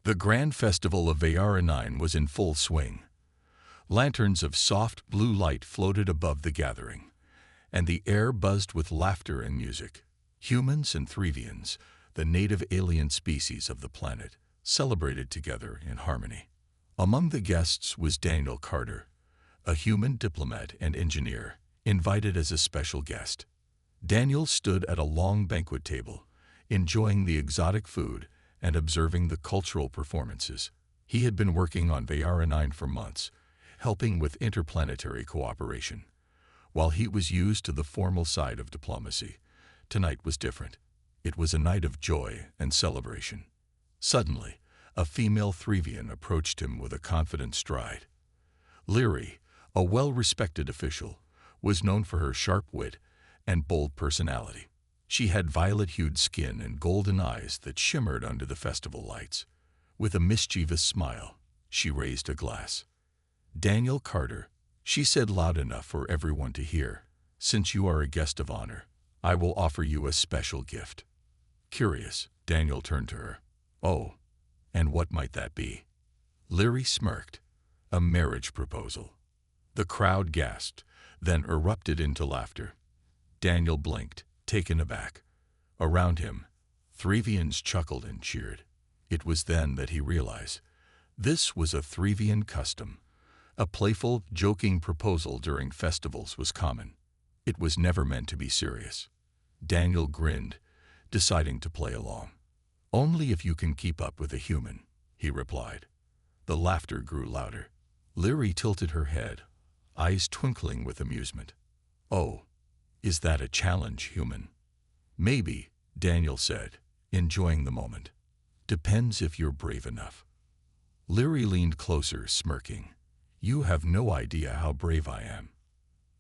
The grand festival of Veyara was in full swing. Lanterns of soft blue light floated above the gathering, and the air buzzed with laughter and music. Humans and Threvians, the native alien species of the planet, celebrated together in harmony. Among the guests was Daniel Carter, a human diplomat and engineer, invited as a special guest. Daniel stood at a long banquet table, enjoying the exotic food and observing the cultural performances. He had been working on Veyara for months, helping with interplanetary cooperation. While he was used to the formal side of diplomacy, tonight was different. It was a night of joy and celebration. Suddenly, a female Threvian approached him with a confident stride. Leary, a well-respected official, was known for her sharp wit and bold personality. She had violet-hued skin and golden eyes that shimmered under the festival lights. With a mischievous smile, she raised a glass. "Daniel Carter," she said loud enough for everyone to hear, "since you are a guest of honor, I will offer you a special gift." Curious, Daniel turned to her. "Oh, and what might that be?" Leary smirked. "A marriage proposal." The crowd gasped, then erupted into laughter. Daniel blinked, taken aback. Around him, Threvians chuckled and cheered. It was then that he realized this was a Threvian custom. A playful, joking proposal during festivals was common. It was never meant to be serious. Daniel grinned, deciding to play along. "Only if you can keep up with a human," he replied. The laughter grew louder. Leary tilted her head, eyes twinkling with amusement. "Oh, is that a challenge, human?" "Maybe," Daniel said, enjoying the moment. "Depends if you're brave enough." Leary leaned closer, smirking. "You have no idea how brave I am."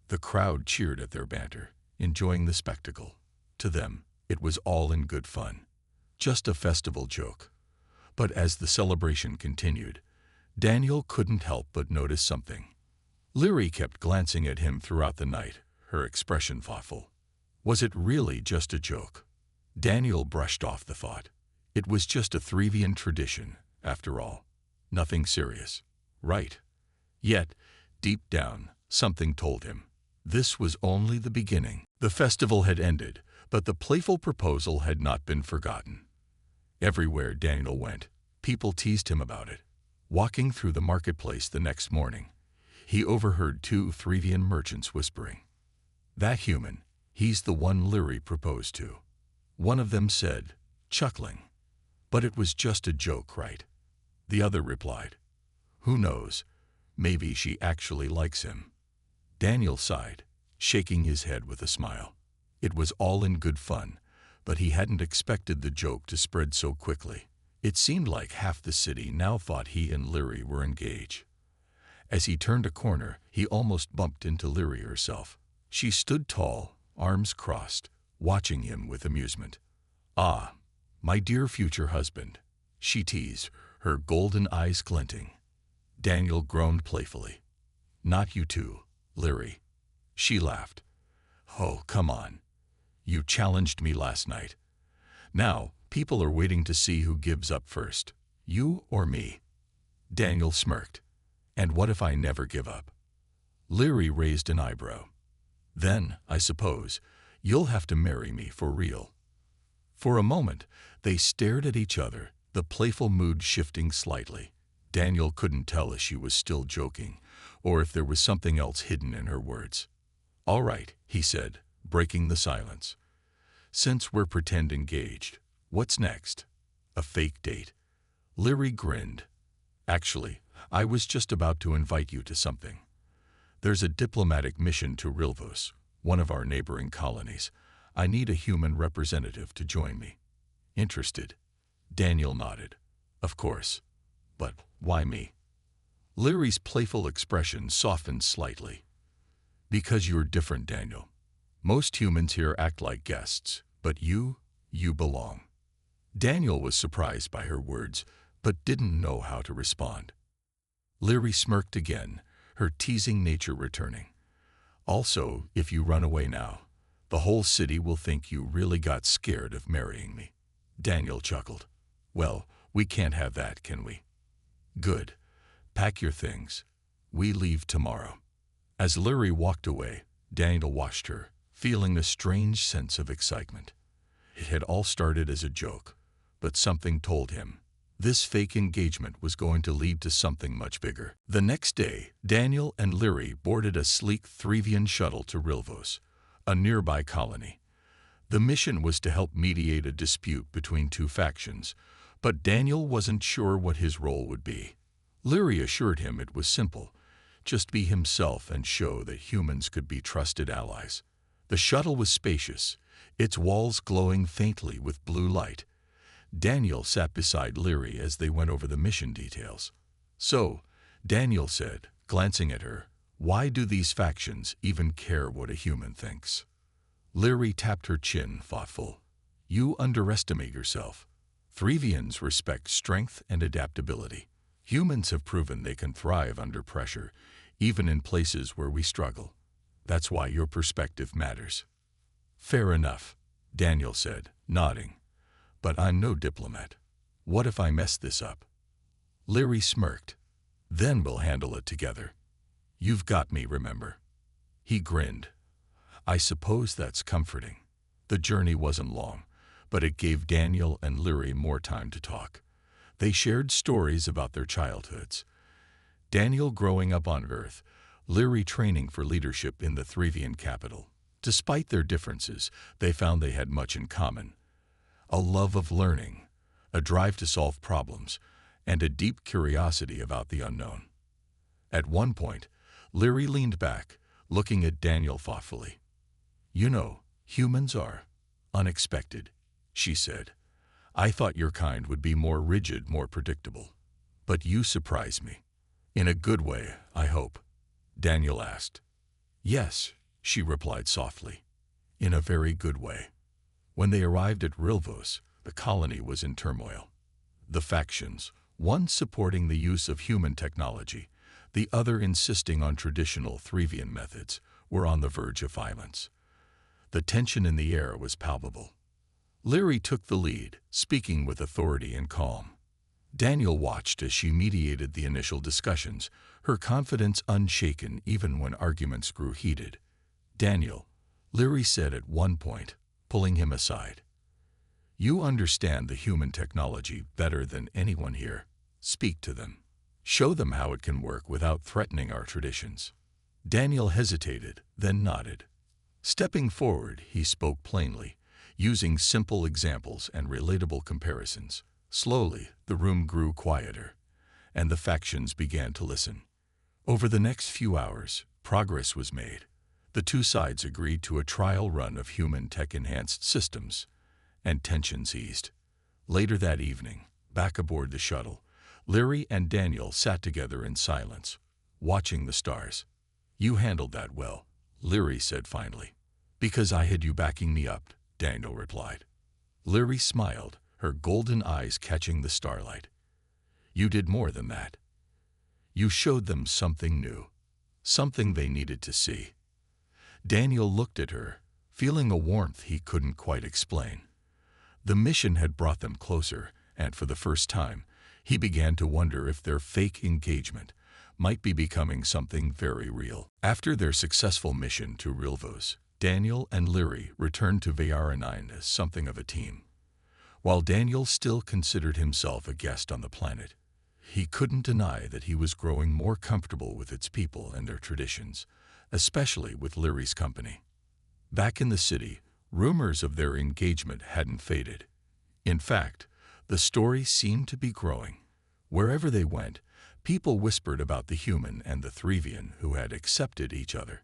The crowd cheered at their banter, enjoying the spectacle. To them, it was all in good fun. Just a festival joke. But as the celebration continued, Daniel couldn't help but notice something. Leary kept glancing at him throughout the night, her expression thoughtful. Was it really just a joke? Daniel brushed off the thought. It was just a Threvian tradition, after all. Nothing serious. Right. Yet, deep down, something told him. This was only the beginning. The festival had ended, but the playful proposal had not been forgotten. Everywhere Daniel went, people teased him about it. Walking through the marketplace the next morning, he overheard two Threvian merchants whispering, "That human, he's the one Leary proposed to." One of them said, chuckling, "But it was just a joke, right?" The other replied, "Who knows, maybe she actually likes him." Daniel sighed, shaking his head with a smile. It was all in good fun, but he hadn't expected the joke to spread so quickly. It seemed like half the city now thought he and Leary were engaged. As he turned a corner, he almost bumped into Leary herself. She stood tall, arms crossed, watching him with amusement. "Ah, my dear future husband," she teased, her golden eyes glinting. Daniel groaned playfully. "Not you too, Leary." She laughed. "Oh, come on. You challenged me last night. Now, people are waiting to see who gives up first, you or me." Daniel smirked. "And what if I never give up?" Leary raised an eyebrow. "Then, I suppose, you'll have to marry me for real." For a moment, they stared at each other, the playful mood shifting slightly. Daniel couldn't tell if she was still joking, or if there was something else hidden in her words. "All right," he said, breaking the silence. "Since we're pretend engaged, what's next? A fake date?" Leary grinned. "Actually, I was just about to invite you to something. There's a diplomatic mission to Rilvos, one of our neighboring colonies. I need a human representative to join me." "Interested?" Daniel nodded. "Of course. But why me?" Leary's playful expression softened slightly. "Because you're different, Daniel. Most humans here act like guests, but you belong." Daniel was surprised by her words, but didn't know how to respond. Leary smirked again, her teasing nature returning. "Also, if you run away now, the whole city will think you really got scared of marrying me." Daniel chuckled. "Well, We can't have that, can we? Good. Pack your things. We leave tomorrow. As Leary walked away, Daniel watched her, feeling a strange sense of excitement. It had all started as a joke, but something told him this fake engagement was going to lead to something much bigger. The next day, Daniel and Leary boarded a sleek Threvian shuttle to Rilvos, a nearby colony. The mission was to help mediate a dispute between two factions, but Daniel wasn't sure what his role would be. Leary assured him it was simple: just be himself and show that humans could be trusted allies. The shuttle was spacious, its walls glowing faintly with blue light. Daniel sat beside Leary as they went over the mission details. "So," Daniel said, glancing at her, "why do these factions even care what a human thinks?" Leary tapped her chin, thoughtful. "You underestimate yourself. Threvians respect strength and adaptability. Humans have proven they can thrive under pressure, even in places where we struggle. That's why your perspective matters." "Fair enough," Daniel said, nodding. "But I'm no diplomat. What if I mess this up?" Leary smirked. "Then we'll handle it together. You've got me, remember?" He grinned. "I suppose that's comforting." The journey wasn't long, but it gave Daniel and Leary more time to talk. They shared stories about their childhoods. Daniel growing up on Earth, Leary training for leadership in the Threvian capital. Despite their differences, they found they had much in common: a love of learning, a drive to solve problems, and a deep curiosity about the unknown. At one point, Leary leaned back, looking at Daniel thoughtfully. "You know, humans are unexpected," she said. "I thought your kind would be more rigid, more predictable. But you surprise me." "In a good way, I hope?" Daniel asked. "Yes," she replied softly, "in a very good way." When they arrived at Rilvos, the colony was in turmoil. The factions, one supporting the use of human technology, the other insisting on traditional Threvian methods, were on the verge of violence. The tension in the air was palpable. Leary took the lead, speaking with authority and calm. Daniel watched as she mediated the initial discussions, her confidence unshaken even when arguments grew heated. "Daniel," Leary said at one point, pulling him aside, "you understand the human technology better than anyone here. Speak to them. Show them how it can work without threatening our traditions." Daniel hesitated, then nodded. Stepping forward, he spoke plainly, using simple examples and relatable comparisons. Slowly, the room grew quieter, and the factions began to listen. Over the next few hours, progress was made. The two sides agreed to a trial run of human tech-enhanced systems, and tensions eased. Later that evening, back aboard the shuttle, Leary and Daniel sat together in silence, watching the stars. "You handled that well," Leary said finally. "Because I had you backing me up," Daniel replied. Leary smiled, her golden eyes catching the starlight. "You did more than that. You showed them something new, something they needed to see." Daniel looked at her, feeling a warmth he couldn't quite explain. The mission had brought them closer, and for the first time, he began to wonder if their fake engagement might be becoming something very real. After their successful mission to Rilvos, Daniel and Leary returned to VR9 as something of a team. While Daniel still considered himself a guest on the planet, he couldn't deny that he was growing more comfortable with its people and their traditions, especially with Leary's company. Back in the city, rumors of their engagement hadn't faded. In fact, the story seemed to be growing. Wherever they went, people whispered about the human and the Threvian who had accepted each other.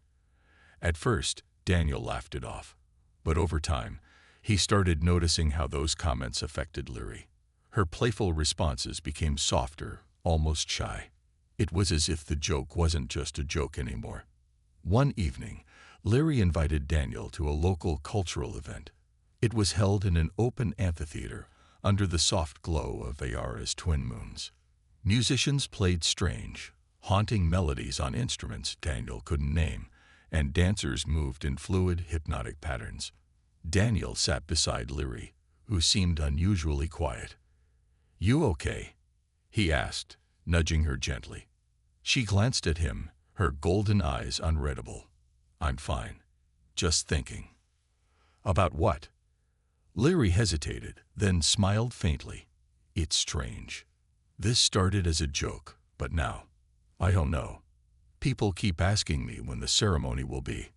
At first, Daniel laughed it off, but over time, he started noticing how those comments affected Leary. Her playful responses became softer, almost shy. It was as if the joke wasn't just a joke anymore. One evening, Leary invited Daniel to a local cultural event. It was held in an open amphitheater under the soft glow of Ayara's twin moons. Musicians played strange, haunting melodies on instruments Daniel couldn't name, and dancers moved in fluid, hypnotic patterns. Daniel sat beside Leary, who seemed unusually quiet. "You okay?" he asked, nudging her gently. She glanced at him, her golden eyes unreadable. "I'm fine. Just thinking." "About what?" Leary hesitated, then smiled faintly. "It's strange. This started as a joke, but now, I don't know. People keep asking me when the ceremony will be."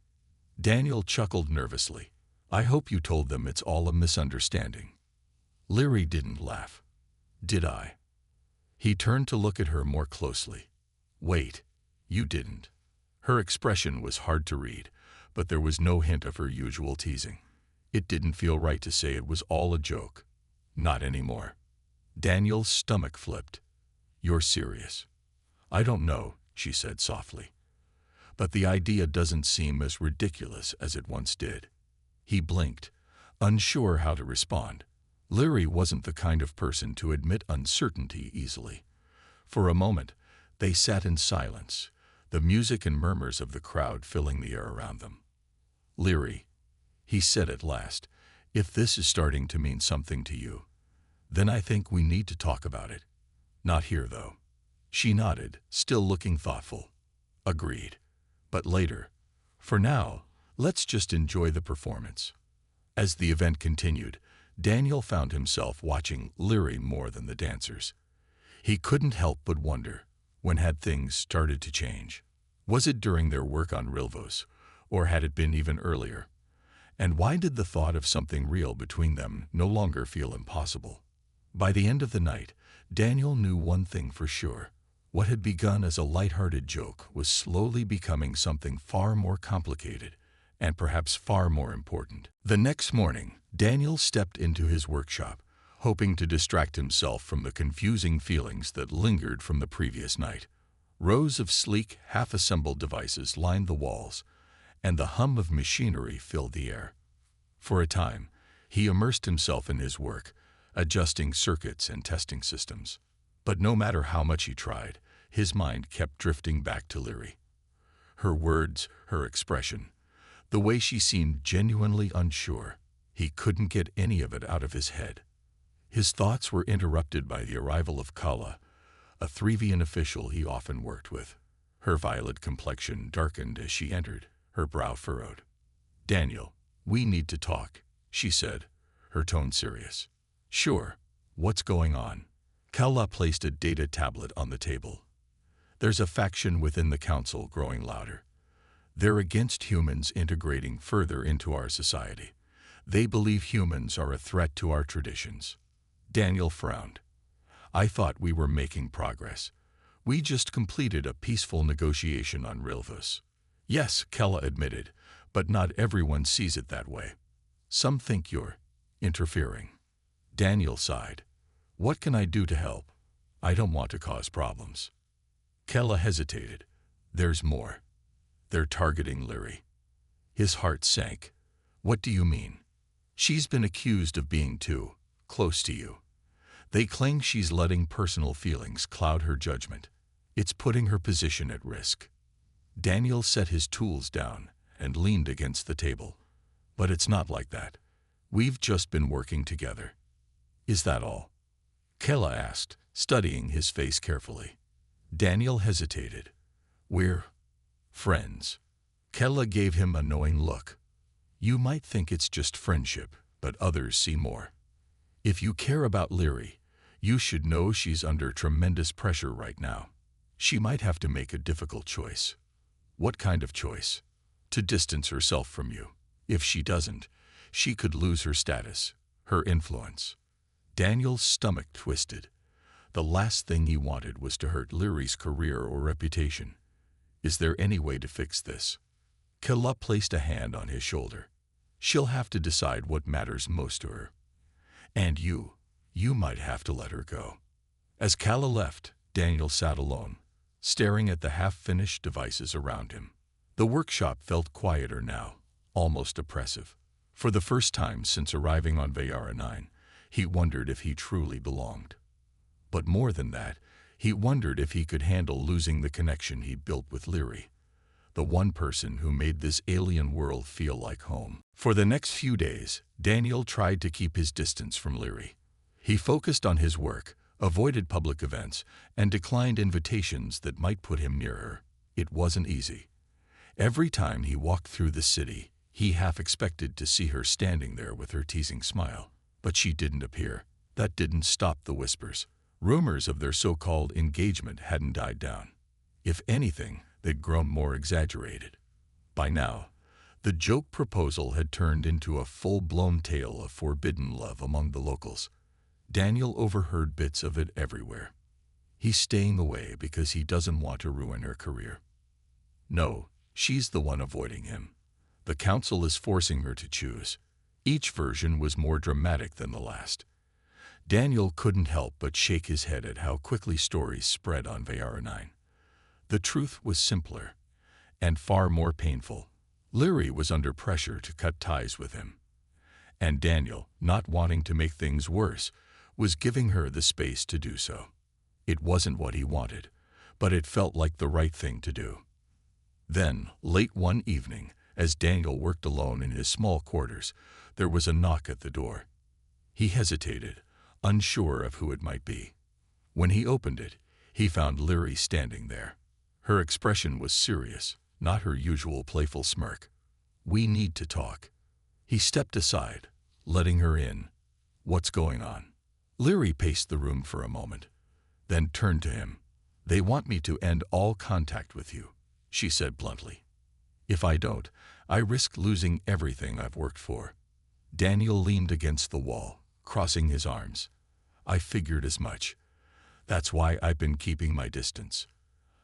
Daniel chuckled nervously. "I hope you told them it's all a misunderstanding." Leary didn't laugh. "Did I?" He turned to look at her more closely. "Wait, you didn't." Her expression was hard to read, but there was no hint of her usual teasing. It didn't feel right to say it was all a joke. Not anymore. Daniel's stomach flipped. "You're serious?" "I don't know," she said softly. "But the idea doesn't seem as ridiculous as it once did." He blinked, unsure how to respond. Leary wasn't the kind of person to admit uncertainty easily. For a moment, they sat in silence, the music and murmurs of the crowd filling the air around them. "Leary," he said at last, "if this is starting to mean something to you, then I think we need to talk about it. Not here, though." She nodded, still looking thoughtful. "Agreed. But later. For now, let's just enjoy the performance." As the event continued, Daniel found himself watching Leary more than the dancers. He couldn't help but wonder, when had things started to change? Was it during their work on Rilvos, or had it been even earlier? And why did the thought of something real between them no longer feel impossible? By the end of the night, Daniel knew one thing for sure. What had begun as a light-hearted joke was slowly becoming something far more complicated and perhaps far more important. The next morning, Daniel stepped into his workshop, hoping to distract himself from the confusing feelings that lingered from the previous night. Rows of sleek, half-assembled devices lined the walls, and the hum of machinery filled the air. For a time, he immersed himself in his work, adjusting circuits and testing systems. But no matter how much he tried, his mind kept drifting back to Leary. Her words, her expression, the way she seemed genuinely unsure, he couldn't get any of it out of his head. His thoughts were interrupted by the arrival of Kala, a Threvian official he often worked with. Her violet complexion darkened as she entered, her brow furrowed. "Daniel, we need to talk," she said, her tone serious. "Sure. What's going on?" Kala placed a data tablet on the table. "There's a faction within the council growing louder. They're against humans integrating further into our society. They believe humans are a threat to our traditions." Daniel frowned. "I thought we were making progress. We just completed a peaceful negotiation on Rilvos." "Yes," Kella admitted, "but not everyone sees it that way. Some think you're interfering." Daniel sighed. "What can I do to help? I don't want to cause problems." Kella hesitated. "There's more. They're targeting Leary." His heart sank. "What do you mean?" "She's been accused of being too close to you. They claim she's letting personal feelings cloud her judgment. It's putting her position at risk." Daniel set his tools down and leaned against the table. "But it's not like that. We've just been working together." "Is that all?" Kella asked, studying his face carefully. Daniel hesitated. "We're friends." Kella gave him a knowing look. "You might think it's just friendship, but others see more. If you care about Leary, you should know she's under tremendous pressure right now. She might have to make a difficult choice." "What kind of choice?" "To distance herself from you. If she doesn't, she could lose her status, her influence." Daniel's stomach twisted. The last thing he wanted was to hurt Leary's career or reputation. "Is there any way to fix this?" Kella placed a hand on his shoulder. "She'll have to decide what matters most to her. And you might have to let her go." As Kella left, Daniel sat alone, staring at the half-finished devices around him. The workshop felt quieter now, almost oppressive. For the first time since arriving on Vayara 9, he wondered if he truly belonged. But more than that, he wondered if he could handle losing the connection he built with Leary, the one person who made this alien world feel like home. For the next few days, Daniel tried to keep his distance from Leary. He focused on his work, avoided public events, and declined invitations that might put him near her. It wasn't easy. Every time he walked through the city, he half expected to see her standing there with her teasing smile. But she didn't appear. That didn't stop the whispers. Rumors of their so-called engagement hadn't died down. If anything, they'd grown more exaggerated. By now, the joke proposal had turned into a full-blown tale of forbidden love among the locals. Daniel overheard bits of it everywhere. He's staying away because he doesn't want to ruin her career. No, she's the one avoiding him. The council is forcing her to choose. Each version was more dramatic than the last. Daniel couldn't help but shake his head at how quickly stories spread on VR9. The truth was simpler and far more painful. Leary was under pressure to cut ties with him. And Daniel, not wanting to make things worse, was giving her the space to do so. It wasn't what he wanted, but it felt like the right thing to do. Then, late one evening, as Daniel worked alone in his small quarters, there was a knock at the door. He hesitated, unsure of who it might be. When he opened it, he found Leary standing there. Her expression was serious, not her usual playful smirk. "We need to talk." He stepped aside, letting her in. "What's going on?" Leary paced the room for a moment, then turned to him. "They want me to end all contact with you," she said bluntly. "If I don't, I risk losing everything I've worked for." Daniel leaned against the wall, crossing his arms. "I figured as much. That's why I've been keeping my distance."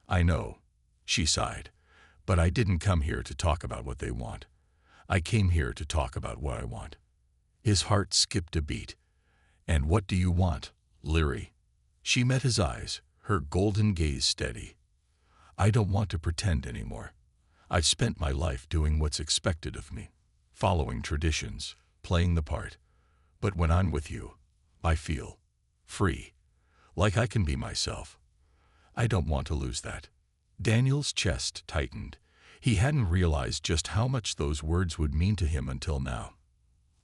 "I know," she sighed, "but I didn't come here to talk about what they want. I came here to talk about what I want." His heart skipped a beat. "And what do you want, Leary?" She met his eyes, her golden gaze steady. "I don't want to pretend anymore. I've spent my life doing what's expected of me, following traditions, playing the part. But when I'm with you, I feel free, like I can be myself. I don't want to lose that." Daniel's chest tightened. He hadn't realized just how much those words would mean to him until now.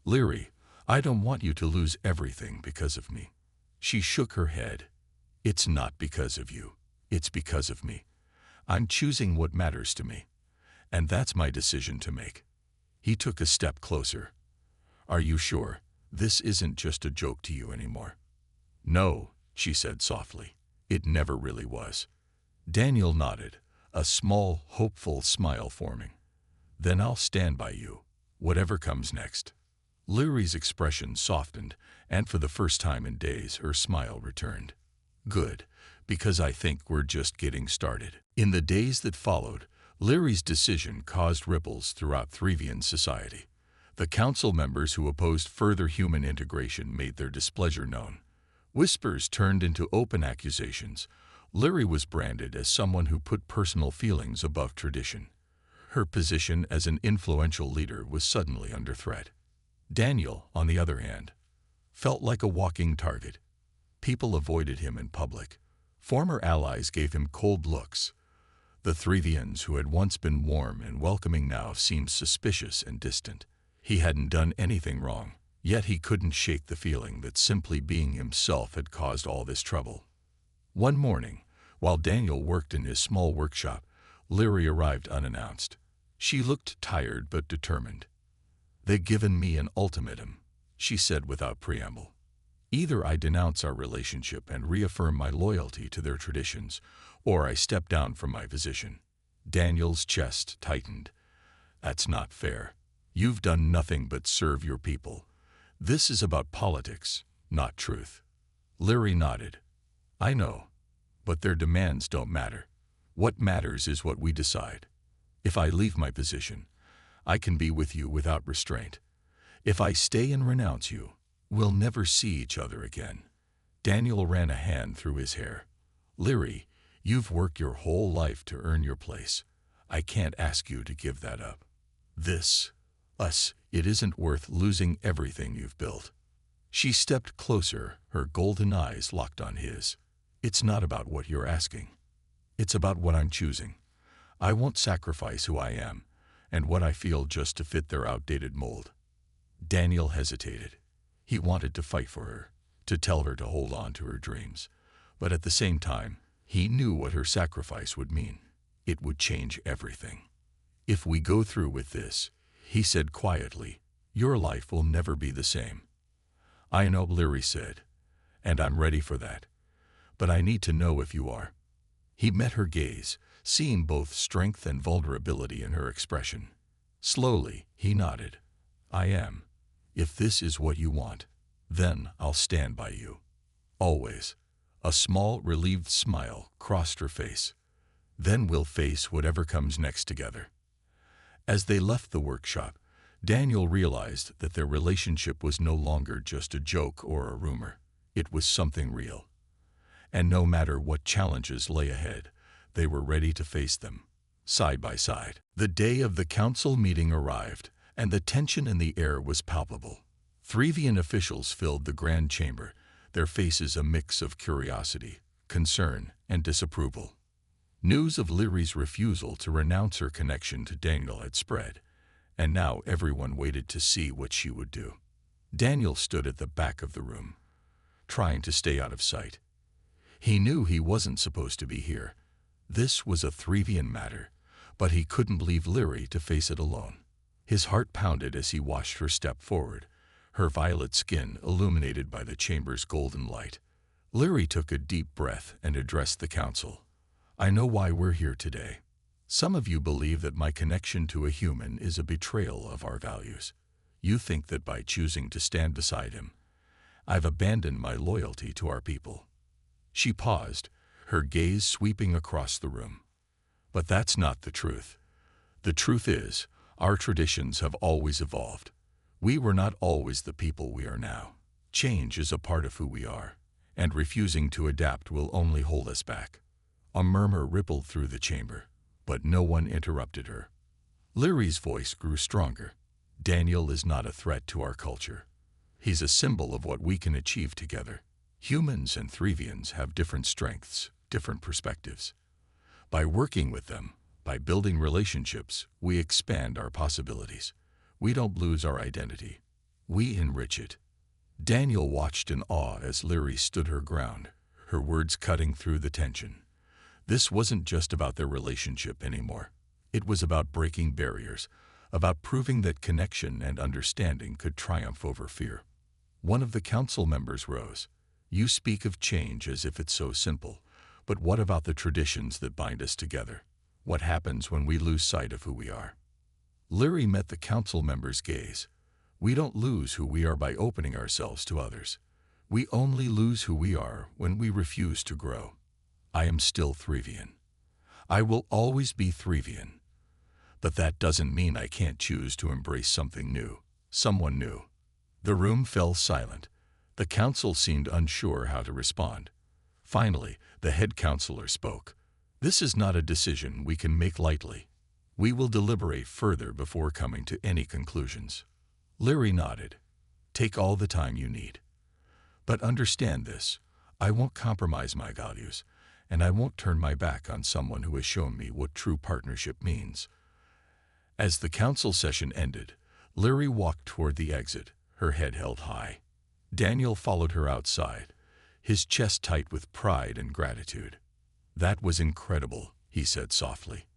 "Leary, I don't want you to lose everything because of me." She shook her head. "It's not because of you. It's because of me. I'm choosing what matters to me. And that's my decision to make." He took a step closer. "Are you sure this isn't just a joke to you anymore?" "No," she said softly. "It never really was." Daniel nodded, a small, hopeful smile forming. "Then I'll stand by you, whatever comes next." Leary's expression softened, and for the first time in days, her smile returned. "Good, because I think we're just getting started." In the days that followed, Leary's decision caused ripples throughout Threvian society. The council members who opposed further human integration made their displeasure known. Whispers turned into open accusations. Leary was branded as someone who put personal feelings above tradition. Her position as an influential leader was suddenly under threat. Daniel, on the other hand, felt like a walking target. People avoided him in public. Former allies gave him cold looks. The Threvians, who had once been warm and welcoming, now seemed suspicious and distant. He hadn't done anything wrong, yet he couldn't shake the feeling that simply being himself had caused all this trouble. One morning, while Daniel worked in his small workshop, Leary arrived unannounced. She looked tired but determined. "They've given me an ultimatum," she said without preamble. "Either I denounce our relationship and reaffirm my loyalty to their traditions, or I step down from my position." Daniel's chest tightened. "That's not fair. You've done nothing but serve your people. This is about politics, not truth." Leary nodded. "I know, but their demands don't matter. What matters is what we decide. If I leave my position, I can be with you without restraint. If I stay and renounce you, we'll never see each other again." Daniel ran a hand through his hair. "Leary, you've worked your whole life to earn your place. I can't ask you to give that up. It isn't worth losing everything you've built." She stepped closer, her golden eyes locked on his. "It's not about what you're asking. It's about what I'm choosing. I won't sacrifice who I am and what I feel just to fit their outdated mold." Daniel hesitated. He wanted to fight for her, to tell her to hold on to her dreams. But at the same time, he knew what her sacrifice would mean. It would change everything. "If we go through with this," he said quietly, "your life will never be the same." "I know," Lyri said, "and I'm ready for that. But I need to know if you are." He met her gaze, seeing both strength and vulnerability in her expression. Slowly, he nodded. "I am. If this is what you want, then I'll stand by you. Always." A small, relieved smile crossed her face. "Then we'll face whatever comes next together." As they left the workshop, Daniel realized that their relationship was no longer just a joke or a rumor. It was something real. And no matter what challenges lay ahead, they were ready to face them, side by side. The day of the council meeting arrived, and the tension in the air was palpable. Threvian officials filled the grand chamber, their faces a mix of curiosity, concern, and disapproval. News of Lyri's refusal to renounce her connection to Daniel had spread, and now everyone waited to see what she would do. Daniel stood at the back of the room, trying to stay out of sight. He knew he wasn't supposed to be here. This was a Threvian matter, but he couldn't leave Lyri to face it alone. His heart pounded as he watched her step forward, her violet skin illuminated by the chamber's golden light. Lyri took a deep breath and addressed the council. "I know why we're here today. Some of you believe that my connection to a human is a betrayal of our values. You think that by choosing to stand beside him, I've abandoned my loyalty to our people." She paused, her gaze sweeping across the room. "But that's not the truth. The truth is, our traditions have always evolved. We were not always the people we are now. Change is a part of who we are, and refusing to adapt will only hold us back." A murmur rippled through the chamber, but no one interrupted her. Lyri's voice grew stronger. "Daniel is not a threat to our culture. He's a symbol of what we can achieve together. Humans and Threvians have different strengths, different perspectives. By working with them, by building relationships, we expand our possibilities. We don't lose our identity. We enrich it." Daniel watched in awe as Lyri stood her ground, her words cutting through the tension. This wasn't just about their relationship anymore. It was about breaking barriers, about proving that connection and understanding could triumph over fear. One of the council members rose. "You speak of change as if it's so simple, but what about the traditions that bind us together? What happens when we lose sight of who we are?" Lyri met the council member's gaze. "We don't lose who we are by opening ourselves to others. We only lose who we are when we refuse to grow. I am still Threvian. I will always be Threvian. But that doesn't mean I can't choose to embrace something new, someone new." The room fell silent. The council seemed unsure how to respond. Finally, the head counselor spoke. "This is not a decision we can make lightly. We will deliberate further before coming to any conclusions." Lyri nodded. "Take all the time you need. But understand this, I won't compromise my values, and I won't turn my back on someone who has shown me what true partnership means." As the council session ended, Lyri walked toward the exit, her head held high. Daniel followed her outside, his chest tight with pride and gratitude. "That was incredible," he said softly.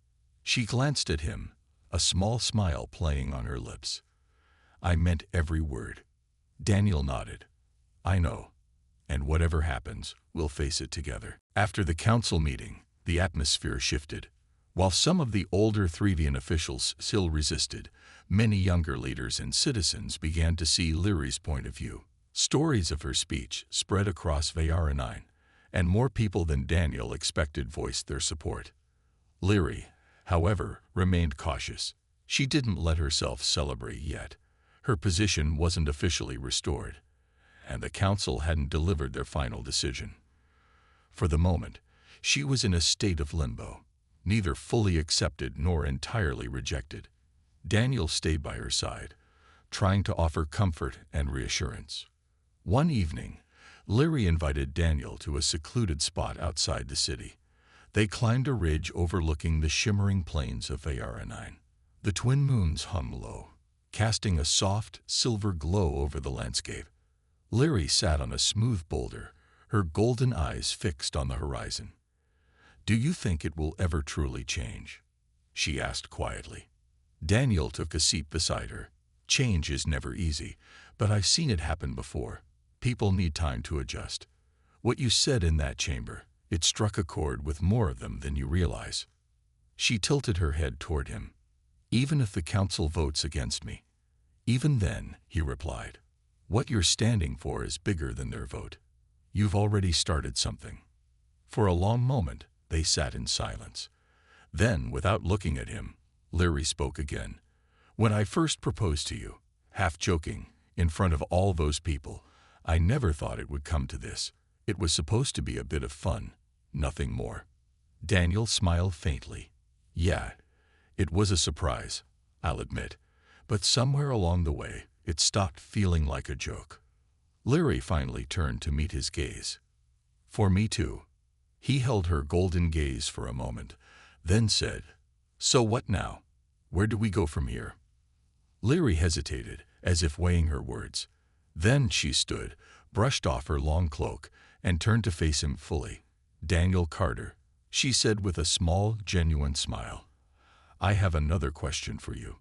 She glanced at him, a small smile playing on her lips. "I meant every word." Daniel nodded. "I know. And whatever happens, we'll face it together." After the council meeting, the atmosphere shifted. While some of the older Threvian officials still resisted, many younger leaders and citizens began to see Lyri's point of view. Stories of her speech spread across VR9, and more people than Daniel expected voiced their support. Lyri, however, remained cautious. She didn't let herself celebrate yet. Her position wasn't officially restored, and the council hadn't delivered their final decision. For the moment, she was in a state of limbo, neither fully accepted nor entirely rejected. Daniel stayed by her side, trying to offer comfort and reassurance. One evening, Lyri invited Daniel to a secluded spot outside the city. They climbed a ridge overlooking the shimmering plains of VR9. The twin moons hung low, casting a soft, silver glow over the landscape. Leary sat on a smooth boulder, her golden eyes fixed on the horizon. "Do you think it will ever truly change?" she asked quietly. Daniel took a seat beside her. "Change is never easy, but I've seen it happen before. People need time to adjust. What you said in that chamber, it struck a chord with more of them than you realize." She tilted her head toward him. "Even if the council votes against me." "Even then," he replied, "what you're standing for is bigger than their vote. You've already started something." For a long moment, they sat in silence. Then, without looking at him, Leary spoke again. "When I first proposed to you, half joking, in front of all those people, I never thought it would come to this. It was supposed to be a bit of fun, nothing more." Daniel smiled faintly. "Yeah, it was a surprise, I'll admit, but somewhere along the way, it stopped feeling like a joke." Leary finally turned to meet his gaze. "For me too." He held her golden gaze for a moment, then said, "So what now? Where do we go from here?" Leary hesitated, as if weighing her words. Then she stood, brushed off her long cloak, and turned to face him fully. "Daniel Carter," she said with a small, genuine smile, "I have another question for you."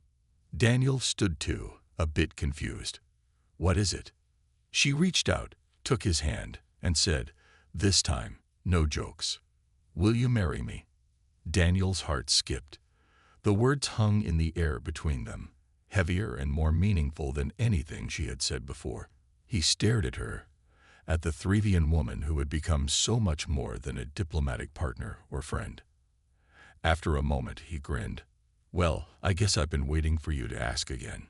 Daniel stood too, a bit confused. "What is it?" She reached out, took his hand, and said, "This time, no jokes. Will you marry me?" Daniel's heart skipped. The words hung in the air between them, heavier and more meaningful than anything she had said before. He stared at her, at the Threvian woman who had become so much more than a diplomatic partner or friend. After a moment, he grinned. "Well, I guess I've been waiting for you to ask again."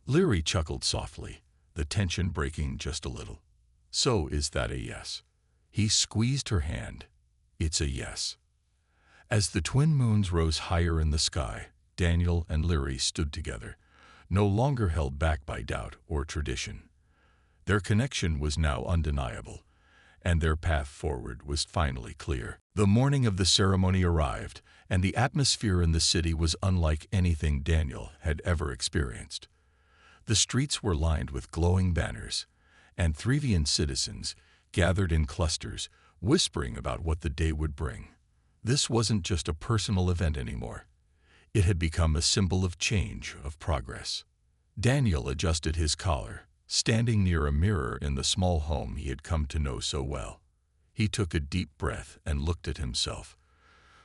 Leary chuckled softly, the tension breaking just a little. "So is that a yes?" He squeezed her hand. "It's a yes." As the twin moons rose higher in the sky, Daniel and Leary stood together, no longer held back by doubt or tradition. Their connection was now undeniable, and their path forward was finally clear. The morning of the ceremony arrived, and the atmosphere in the city was unlike anything Daniel had ever experienced. The streets were lined with glowing banners, and Threvian citizens gathered in clusters, whispering about what the day would bring. This wasn't just a personal event anymore. It had become a symbol of change, of progress. Daniel adjusted his collar, standing near a mirror in the small home he had come to know so well. He took a deep breath and looked at himself,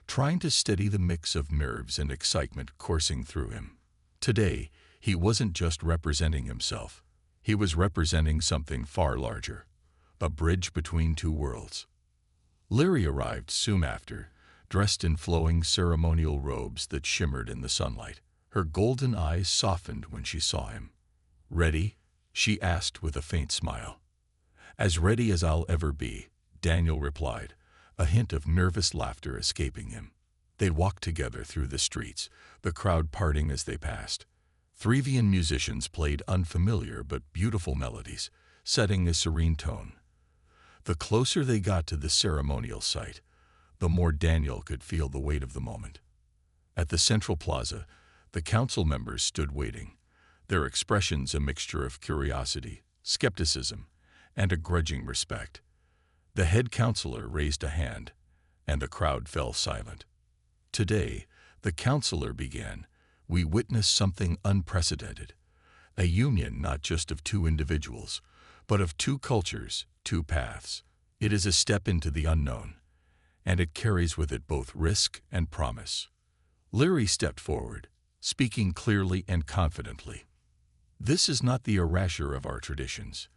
trying to steady the mix of nerves and excitement coursing through him. Today, he wasn't just representing himself. He was representing something far larger, a bridge between two worlds. Leary arrived soon after, dressed in flowing ceremonial robes that shimmered in the sunlight. Her golden eyes softened when she saw him. "Ready?" she asked with a faint smile. "As ready as I'll ever be," Daniel replied, a hint of nervous laughter escaping him. They walked together through the streets, the crowd parting as they passed. Threvian musicians played unfamiliar but beautiful melodies, setting a serene tone. The closer they got to the ceremonial site, the more Daniel could feel the weight of the moment. At the central plaza, the council members stood waiting, their expressions a mixture of curiosity, skepticism, and a grudging respect. The head counselor raised a hand, and the crowd fell silent. "Today," the counselor began, "we witnessed something unprecedented, a union not just of two individuals, but of two cultures, two paths. It is a step into the unknown, and it carries with it both risk and promise." Leary stepped forward, speaking clearly and confidently. "This is not the erasure of our traditions.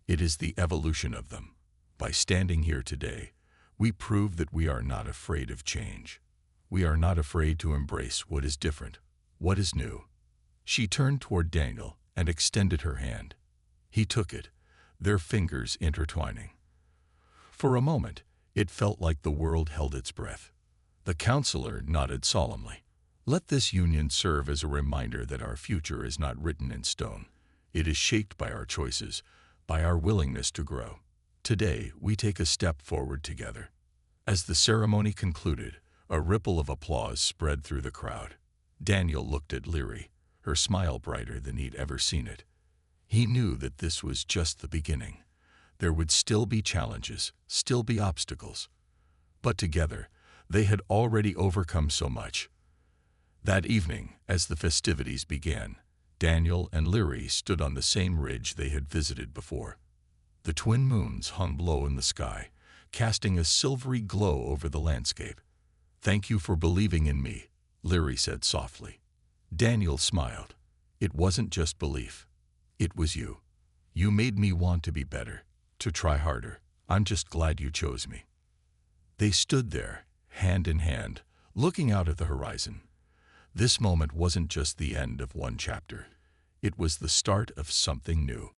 It is the evolution of them. By standing here today, we prove that we are not afraid of change. We are not afraid to embrace what is different, what is new." She turned toward Daniel and extended her hand. He took it, their fingers intertwining. For a moment, it felt like the world held its breath. The counselor nodded solemnly. "Let this union serve as a reminder that our future is not written in stone. It is shaped by our choices, by our willingness to grow. Today, we take a step forward together." As the ceremony concluded, a ripple of applause spread through the crowd. Daniel looked at Leary, her smile brighter than he'd ever seen it. He knew that this was just the beginning. There would still be challenges, still be obstacles. But together, they had already overcome so much. That evening, as the festivities began, Daniel and Leary stood on the same ridge they had visited before. The twin moons hung low in the sky, casting a silvery glow over the landscape. "Thank you for believing in me," Leary said softly. Daniel smiled. "It wasn't just belief. It was you. You made me want to be better, to try harder. I'm just glad you chose me." They stood there, hand in hand, looking out at the horizon. This moment wasn't just the end of one chapter. It was the start of something new.